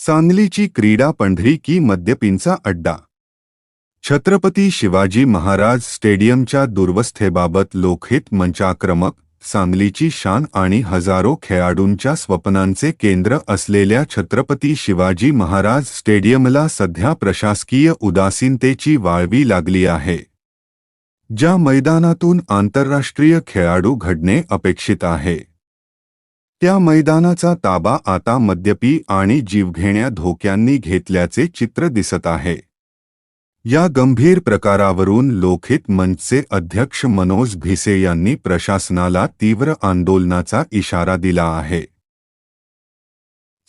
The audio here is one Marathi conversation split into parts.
सांगलीची क्रीडा पंढरी की मद्यपींचा अड्डा. छत्रपती शिवाजी महाराज स्टेडियमच्या दुर्वस्थेबाबत लोकहित मंचाक्रमक. सांगलीची शान आणि हजारो खेळाडूंच्या स्वप्नांचे केंद्र असलेल्या छत्रपती शिवाजी महाराज स्टेडियमला सध्या प्रशासकीय उदासीनतेची वाळवी लागली आहे. ज्या मैदानातून आंतरराष्ट्रीय खेळाडू घडणे अपेक्षित आहे, त्या मैदानाचा ताबा आता मद्यपी आणि जीवघेण्या धोक्यांनी घेतल्याचे चित्र दिसत आहे. या गंभीर प्रकारावरून लोकहित मंचचे अध्यक्ष मनोज भिसे यांनी प्रशासनाला तीव्र आंदोलनाचा इशारा दिला आहे.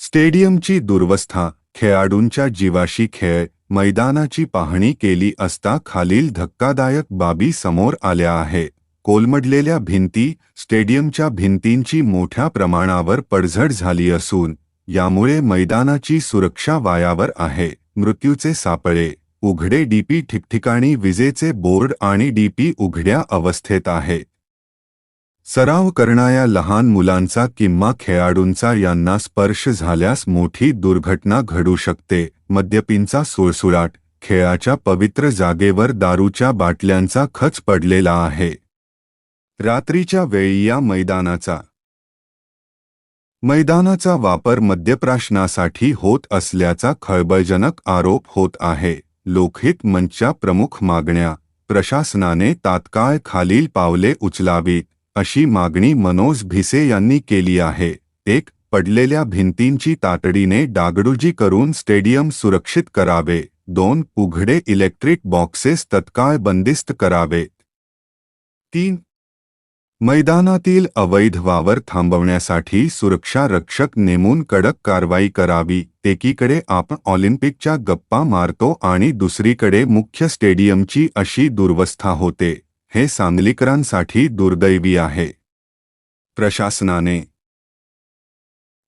स्टेडियमची दुर्वस्था, खेळाडूंच्या जीवाशी खेळ. मैदानाची पाहणी केली असता खालील धक्कादायक बाबी समोर आल्या आहेत. कोलमडलेल्या भिंती. स्टेडियमच्या भिंतींची मोठ्या प्रमाणावर पडझड झाली असून यामुळे मैदानाची सुरक्षा वायावर आहे. मृत्यूचे सापळे. उघडे डीपी. ठिकठिकाणी विजेचे बोर्ड आणि डीपी उघड्या अवस्थेत आहेत. सराव करणाऱ्या लहान मुलांचा किंवा खेळाडूंचा यांना स्पर्श झाल्यास मोठी दुर्घटना घडू शकते. मद्यपींचा सुळसुळाट. खेळाच्या पवित्र जागेवर दारूच्या बाटल्यांचा खच पडलेला आहे. रात्रीच्या वेळी या मैदानाचा वापर मद्यप्राशनासाठी होत असल्याचा खळबळजनक आरोप होत आहे. लोकहित मंचच्या प्रमुख मागण्या. प्रशासनाने तात्काळ खालील पावले उचलावीत अशी मागणी मनोज भिसे यांनी केली आहे. 1. पडलेल्या भिंतींची तातडीने डागडुजी करून स्टेडियम सुरक्षित करावे. 2. उघडे इलेक्ट्रिक बॉक्सेस तत्काळ बंदिस्त करावेत. 3. मैदानातील अवैध वावर थांबवण्यासाठी सुरक्षा रक्षक नेमून कडक कारवाई करावी. एकीकडे आपण ऑलिम्पिकच्या गप्पा मारतो आणि दुसरीकडे मुख्य स्टेडियमची अशी दुर्वस्था होते. हे सांगलीकरांसाठी दुर्दैवी आहे.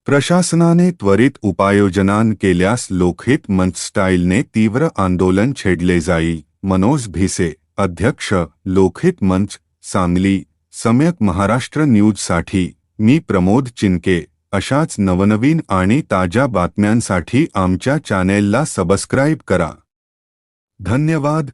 प्रशासनाने त्वरित उपाययोजना केल्यास लोकहित मंच स्टाईलने तीव्र आंदोलन छेडले जाईल. मनोज भिसे, अध्यक्ष, लोकहित मंच, सांगली. सम्यक महाराष्ट्र न्यूजसाठी मी प्रमोद चिनके. अशाच नवनवीन आणि ताज्या बातम्यांसाठी आमच्या चॅनेलला सबस्क्राईब करा. धन्यवाद.